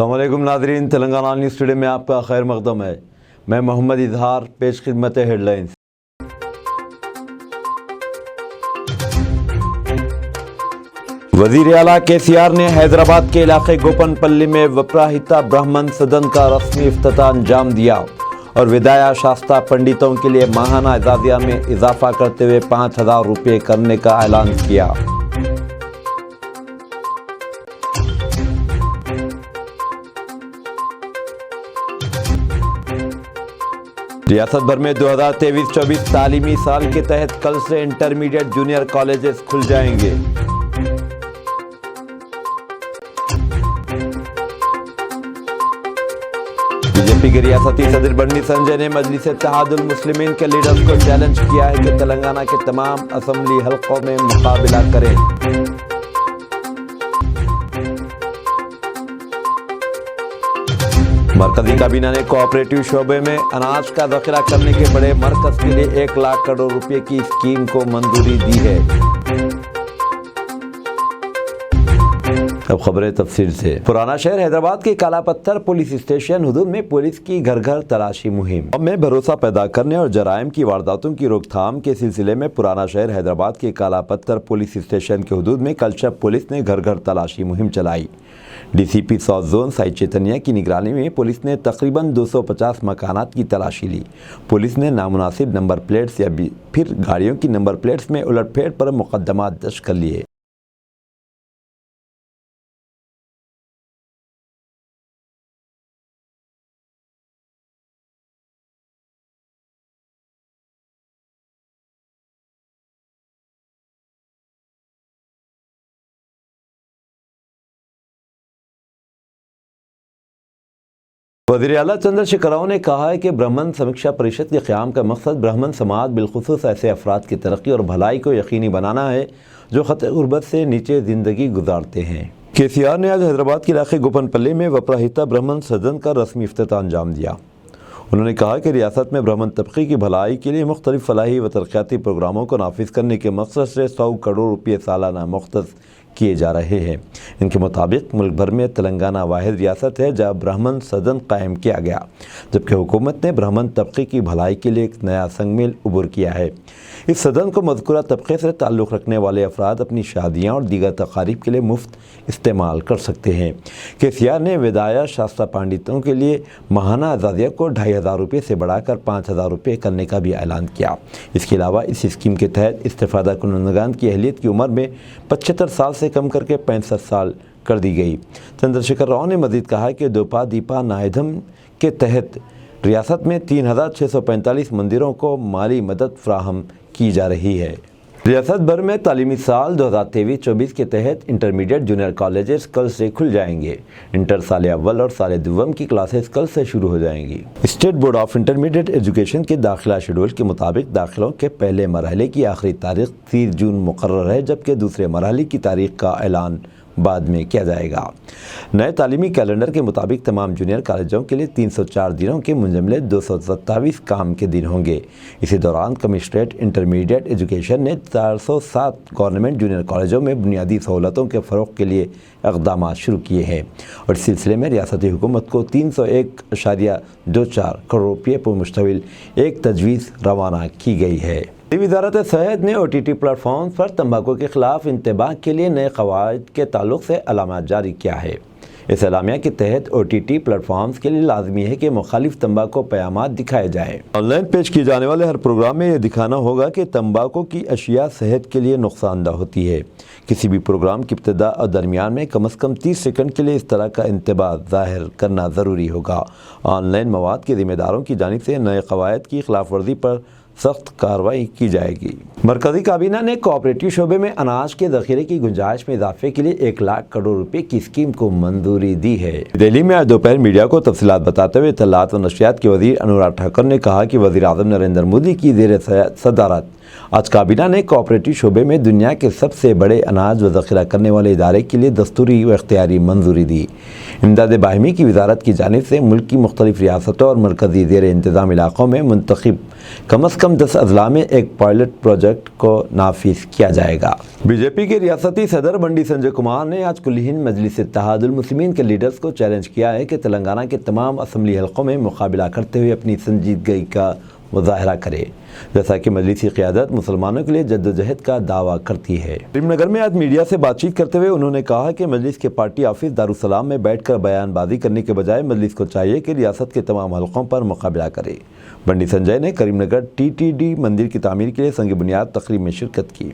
السلام علیکم ناظرین، تلنگانہ نیوز ٹوڈے میں آپ کا خیر مقدم ہے۔ میں محمد اظہار، پیش خدمت ہیڈ لائنز۔ وزیر اعلیٰ KCR نے حیدرآباد کے علاقے گوپن پلی میں وپراہتا برہمن سدن کا رسمی افتتاح انجام دیا اور ودایا شاستہ پنڈتوں کے لیے ماہانہ اعزازیہ میں اضافہ کرتے ہوئے 5,000 روپے کرنے کا اعلان کیا۔ ریاست بھر میں 2023-24 تعلیمی سال کے تحت کل سے انٹرمیڈیٹ جونیئر کالجز کھل جائیں گے۔ BJP کے ریاستی صدر بنڈی سنجے نے مجلس اتحاد المسلمین کے لیڈرز کو چیلنج کیا ہے کہ تلنگانہ کے تمام اسمبلی حلقوں میں مقابلہ کریں۔ مرکزی کابینہ نے کوآپریٹو شعبے میں اناج کا ذخیرہ کرنے کے بڑے مرکز کے لیے 1 لاکھ کروڑ روپے کی اسکیم کو منظوری دی ہے۔ اب خبریں تفصیل سے۔ پرانا شہر حیدرآباد کے کالا پتھر پولیس اسٹیشن حدود میں پولیس کی گھر گھر تلاشی مہم میں بھروسہ پیدا کرنے اور جرائم کی وارداتوں کی روک تھام کے سلسلے میں پرانا شہر حیدرآباد کے کالا پتھر پولیس اسٹیشن کے حدود میں کل شب پولیس نے گھر گھر تلاشی مہم چلائی۔ DCP ساؤتھ زون سائی چیتنیا کی نگرانی میں پولیس نے تقریباً 250 مکانات کی تلاشی لی۔ پولیس نے نامناسب نمبر پلیٹس یا پھر گاڑیوں کی نمبر پلیٹس میں الٹ پھیٹ پر مقدمات درج کر لیے۔ وزیر اعلیٰ چندر شیکھر راؤ نے کہا ہے کہ برہمن سمیکشا پریشد کے قیام کا مقصد برہمن سماج بالخصوص ایسے افراد کی ترقی اور بھلائی کو یقینی بنانا ہے جو خط غربت سے نیچے زندگی گزارتے ہیں۔ KCR نے آج حیدرآباد کے علاقے گوپن پلی میں وپراہتا برہمن سدن کا رسمی افتتاح انجام دیا۔ انہوں نے کہا کہ ریاست میں برہمن طبقے کی بھلائی کے لیے مختلف فلاحی و ترقیاتی پروگراموں کو نافذ کرنے کے مقصد سے 100 کروڑ روپے سالانہ مختص کیے جا رہے ہیں۔ ان کے مطابق ملک بھر میں تلنگانہ واحد ریاست ہے جہاں برہمن سدن قائم کیا گیا، جبکہ حکومت نے برہمن طبقے کی بھلائی کے لیے ایک نیا سنگ میل عبور کیا ہے۔ اس سدن کو مذکورہ طبقے سے تعلق رکھنے والے افراد اپنی شادیاں اور دیگر تقاریب کے لیے مفت استعمال کر سکتے ہیں۔ KCR نے ودایا شاستہ پنڈتوں کے لیے ماہانہ اعزازیہ کو 2,500 روپے سے بڑھا کر 5,000 روپے کرنے کا بھی اعلان کیا۔ اس کے علاوہ اس اسکیم کے تحت استفادہ کنندگان کی اہلیت کی عمر میں 75 سال سے کم کر کے 65 سال کر دی گئی۔ چندر شیکھر راؤ نے مزید کہا کہ دوپا دیپا نائدھم کے تحت ریاست میں 3,645 مندروں کو مالی مدد فراہم کی جا رہی ہے۔ ریاست بھر میں تعلیمی سال 2023-24 کے تحت انٹرمیڈیٹ جونیئر کالجز کل سے کھل جائیں گے۔ انٹر سال اول اور سال دوم کی کلاسز کل سے شروع ہو جائیں گی۔ State board of intermediate education کے داخلہ شیڈول کے مطابق داخلوں کے پہلے مرحلے کی آخری تاریخ 30 جون مقرر ہے، جبکہ دوسرے مرحلے کی تاریخ کا اعلان بعد میں کیا جائے گا۔ نئے تعلیمی کیلنڈر کے مطابق تمام جونیئر کالجوں کے لیے 304 دنوں کے منجملے 227 کام کے دن ہوں گے۔ اسی دوران کمشنریٹ انٹرمیڈیٹ ایجوکیشن نے 407 گورنمنٹ جونیئر کالجوں میں بنیادی سہولتوں کے فروغ کے لیے اقدامات شروع کیے ہیں اور اس سلسلے میں ریاستی حکومت کو 301.24 کروڑ روپے پر مشتمل ایک تجویز روانہ کی گئی ہے۔ وزارت صحت نے OTT پلیٹ فارمز پر تمباکو کے خلاف انتباہ کے لیے نئے قواعد کے تعلق سے اعلامیہ جاری کیا ہے۔ اس اعلامیہ کے تحت OTT پلیٹ فارمز کے لیے لازمی ہے کہ مخالف تمباکو پیامات دکھائے جائیں۔ آن لائن پیش کیے جانے والے ہر پروگرام میں یہ دکھانا ہوگا کہ تمباکو کی اشیاء صحت کے لیے نقصان دہ ہوتی ہے۔ کسی بھی پروگرام کی ابتدا اور درمیان میں کم از کم 30 سیکنڈ کے لیے اس طرح کا انتباہ ظاہر کرنا ضروری ہوگا۔ آن لائن مواد کے ذمہ داروں کی جانب سے نئے قواعد کی خلاف ورزی پر سخت کارروائی کی جائے گی۔ مرکزی کابینہ نے کوآپریٹو شعبے میں اناج کے ذخیرے کی گنجائش میں اضافے کے لیے 1 لاکھ کروڑ روپے کی اسکیم کو منظوری دی ہے۔ دہلی میں آج دوپہر میڈیا کو تفصیلات بتاتے ہوئے اطلاعات و نشریات کے وزیر انوراگ ٹھاکر نے کہا کہ وزیر اعظم نریندر مودی کی زیر صدارت آج کابینہ نے کوآپریٹو شعبے میں دنیا کے سب سے بڑے اناج و ذخیرہ کرنے والے ادارے کے لیے دستوری و اختیاری منظوری دی۔ امداد باہمی کی وزارت کی جانب سے ملک کی مختلف ریاستوں اور مرکزی زیر انتظام علاقوں میں منتخب کم از کم کم 10 اضلاع میں ایک پائلٹ پروجیکٹ کو نافذ کیا جائے گا۔ بی جے پی کے ریاستی صدر بنڈی سنجے کمار نے آج کل ہند مجلس اتحاد المسلمین کے لیڈرز کو چیلنج کیا ہے کہ تلنگانہ کے تمام اسمبلی حلقوں میں مقابلہ کرتے ہوئے اپنی سنجیدگی کا مظاہرہ کرے، جیسا کہ مجلسی قیادت مسلمانوں کے لیے جدوجہد کا دعویٰ کرتی ہے۔ کریم نگر میں آج میڈیا سے بات چیت کرتے ہوئے انہوں نے کہا کہ مجلس کے پارٹی آفس دارالسلام میں بیٹھ کر بیان بازی کرنے کے بجائے مجلس کو چاہیے کہ ریاست کے تمام حلقوں پر مقابلہ کرے۔ بنڈی سنجے نے کریم نگر ٹی ٹی ڈی مندر کی تعمیر کے لیے سنگ بنیاد تقریب میں شرکت کی۔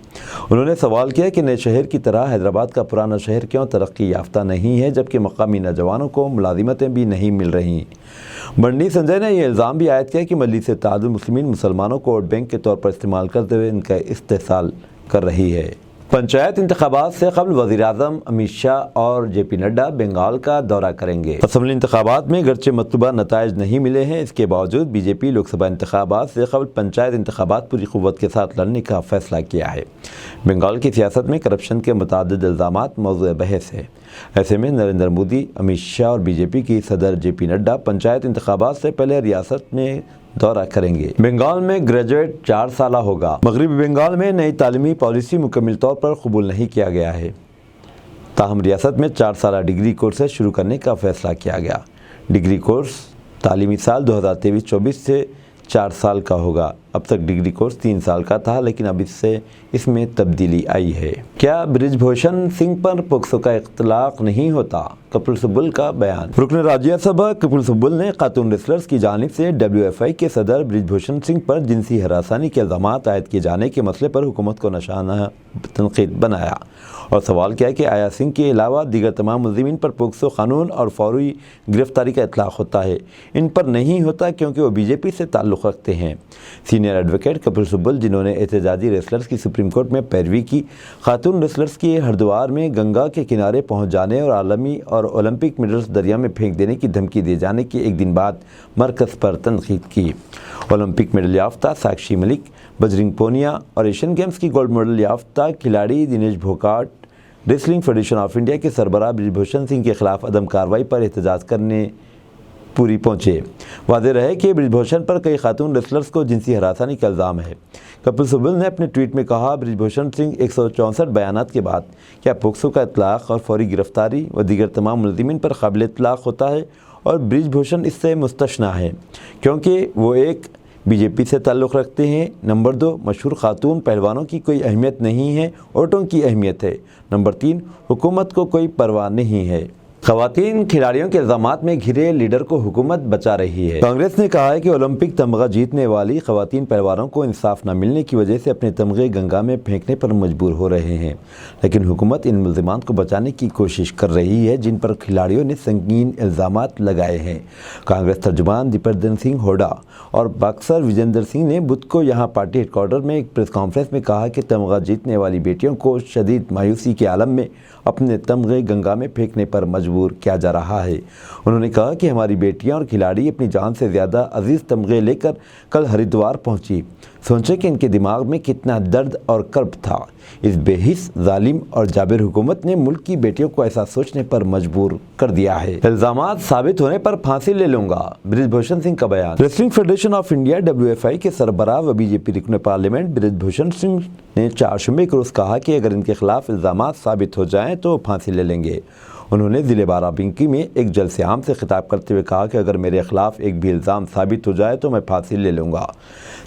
انہوں نے سوال کیا کہ نئے شہر کی طرح حیدرآباد کا پرانا شہر کیوں ترقی یافتہ نہیں ہے جبکہ مقامی نوجوانوں کو ملازمتیں بھی نہیں مل رہی۔ بنڈی سنجے نے یہ الزام بھی عائد کیا کہ مجلس اتحاد المسلمین مسلمانوں کو ووٹ بینک کے طور پر استعمال کرتے ہوئے ان کا استحصال کر رہی ہے۔ پنچایت انتخابات سے قبل وزیر اعظم امت شاہ اور جے پی نڈا بنگال کا دورہ کریں گے۔ اسمبلی انتخابات میں گرچہ مطلوبہ نتائج نہیں ملے ہیں، اس کے باوجود بی جے پی لوک سبھا انتخابات سے قبل پنچایت انتخابات پوری قوت کے ساتھ لڑنے کا فیصلہ کیا ہے۔ بنگال کی سیاست میں کرپشن کے متعدد الزامات موضوع بحث ہے۔ ایسے میں نریندر مودی، امت شاہ اور بی جے پی کی صدر جے پی نڈا پنچایت انتخابات سے پہلے ریاست میں دورہ کریں گے۔ بنگال میں گریجویٹ 4 سالہ ہوگا۔ مغربی بنگال میں نئی تعلیمی پالیسی مکمل طور پر قبول نہیں کیا گیا ہے، تاہم ریاست میں 4 سالہ ڈگری کورسز شروع کرنے کا فیصلہ کیا گیا۔ ڈگری کورس تعلیمی سال 2023-24 سے 4 سال کا ہوگا۔ اب تک ڈگری کورس 3 سال کا تھا، لیکن اب اس میں تبدیلی آئی ہے۔ کیا برج بھوشن سنگھ پر پوکسو کا اطلاق نہیں ہوتا؟ کپل سبل کا بیان۔ رکن راجیہ سبھا کپل سبل نے خاتون ریسلرز کی جانب سے WFI کے صدر برج بھوشن سنگھ پر جنسی ہراسانی کے الزامات عائد کیے جانے کے مسئلے پر حکومت کو نشانہ تنقید بنایا اور سوال کیا کہ آیا سنگھ کے علاوہ دیگر تمام ملزمین پر پوکسو قانون اور فوری گرفتاری کا اطلاق ہوتا ہے؟ ان پر نہیں ہوتا کیونکہ وہ بی جے پی سے تعلق رکھتے ہیں۔ سینئر ایڈوکیٹ کپل سبل، جنہوں نے احتجاجی ریسلرز کی سپریم کورٹ میں پیروی کی، خاتون ریسلرز کی ہردوار میں گنگا کے کنارے پہنچ جانے اور عالمی اور اولمپک میڈلز دریا میں پھینک دینے کی دھمکی دیے جانے کے ایک دن بعد مرکز پر تنقید کی۔ اولمپک میڈل یافتہ ساکشی ملک، بجرنگ پونیا اور ایشین گیمز کی گولڈ میڈل یافتہ کھلاڑی Dinesh Phogat wrestling federation of India کے سربراہ برج بھوشن سنگھ کے خلاف عدم کارروائی پر احتجاج کرنے پوری پہنچے۔ واضح رہے کہ برج بھوشن پر کئی خاتون ریسلرز کو جنسی ہراسانی کا الزام ہے۔ کپل سبل نے اپنے ٹویٹ میں کہا، برج بھوشن سنگھ 164 بیانات کے بعد کیا پوکسو کا اطلاق اور فوری گرفتاری و دیگر تمام ملزمین پر قابل اطلاق ہوتا ہے؟ اور برج بھوشن اس سے مستثنیٰ ہے کیونکہ وہ ایک بی جے پی سے تعلق رکھتے ہیں۔ نمبر 2، مشہور خاتون پہلوانوں کی کوئی اہمیت نہیں ہے، ووٹوں کی اہمیت ہے۔ نمبر 3، حکومت کو کوئی پرواہ نہیں ہے۔ خواتین کھلاڑیوں کے الزامات میں گھرے لیڈر کو حکومت بچا رہی ہے۔ کانگریس نے کہا ہے کہ اولمپک تمغہ جیتنے والی خواتین پہلوانوں کو انصاف نہ ملنے کی وجہ سے اپنے تمغے گنگا میں پھینکنے پر مجبور ہو رہے ہیں، لیکن حکومت ان ملزمان کو بچانے کی کوشش کر رہی ہے جن پر کھلاڑیوں نے سنگین الزامات لگائے ہیں۔ کانگریس ترجمان دیپردن سنگھ ہوڈا اور باکسر وجیندر سنگھ نے بدھ کو یہاں پارٹی ہیڈ کوارٹر میں ایک پریس کانفرنس میں کہا کہ تمغہ جیتنے والی بیٹیوں کو شدید مایوسی کے عالم میں اپنے تمغے گنگا میں پھینکنے پر مجبور کیا جا رہا ہے۔ انہوں نے کہا کہ ہماری بیٹیاں اور کھلاڑی اپنی جان سے زیادہ عزیز تمغے لے کر کل ہریدوار پہنچی۔ سوچیں کہ ان کے دماغ میں کتنا درد اور کرب تھا۔ اس بے حس، ظالم اور جابر حکومت نے ملک کی بیٹیوں کو ایسا سوچنے پر مجبور کر دیا ہے۔ الزامات ثابت ہونے پر پھانسی لے لوں گا، برج بھوشن سنگھ کا بیان۔ Wrestling federation of India WFI کے سربراہ و بی جے پی رکن پارلیمنٹ برج بھوشن سنگھ نے 4 شنبے کو روز کہا کہ اگر ان کے خلاف الزامات ثابت ہو جائیں تو وہ پھانسی لے لیں گے۔ انہوں نے ضلع بارہ بنکی میں ایک جلسے عام سے خطاب کرتے ہوئے کہا کہ اگر میرے خلاف ایک بھی الزام ثابت ہو جائے تو میں پھانسی لے لوں گا۔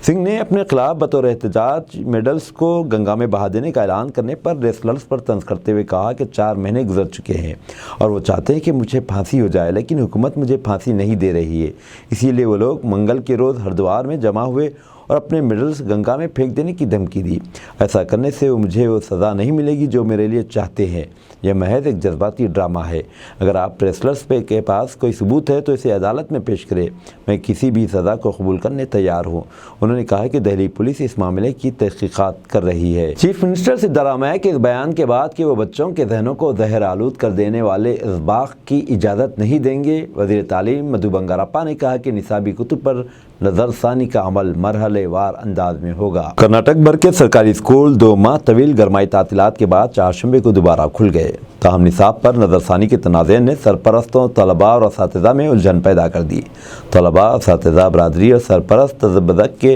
سنگھ نے اپنے خلاف بطور احتجاج میڈلز کو گنگا میں بہا دینے کا اعلان کرنے پر ریسلرز پر طنز کرتے ہوئے کہا کہ 4 مہینے گزر چکے ہیں اور وہ چاہتے ہیں کہ مجھے پھانسی ہو جائے، لیکن حکومت مجھے پھانسی نہیں دے رہی ہے، اسی لیے وہ لوگ منگل کے روز ہریدوار میں جمع ہوئے اور اپنے میڈلز گنگا میں پھینک دینے کی دھمکی دی۔ ایسا کرنے سے مجھے وہ سزا نہیں ملے گی جو میرے لیے چاہتے ہیں۔ یہ محض ایک جذباتی ڈرامہ ہے۔ اگر آپ ریسلرز کے پاس کوئی ثبوت ہے تو اسے عدالت میں پیش کرے، میں کسی بھی سزا کو قبول کرنے تیار ہوں۔ انہوں نے کہا کہ دہلی پولیس اس معاملے کی تحقیقات کر رہی ہے۔ چیف منسٹر سدھارامیا کے اس بیان کے بعد کہ وہ بچوں کے ذہنوں کو زہر آلود کر دینے والے اسباق کی اجازت نہیں دیں گے، وزیر تعلیم مدھو بنگاراپا نے کہا کہ نصابی کتب پر نظر ثانی کا عمل مرحلے وار انداز میں ہوگا۔ کرناٹک بھر کے سرکاری اسکول 2 ماہ طویل گرمائی تعطیلات کے بعد 4 شنبے کو دوبارہ کھل گئے، تاہم نصاب پر نظر ثانی کے تنازع نے سرپرستوں، طلباء اور اساتذہ میں الجھن پیدا کر دی۔ طلباء، اساتذہ برادری اور سرپرست تذبذب کے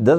10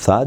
7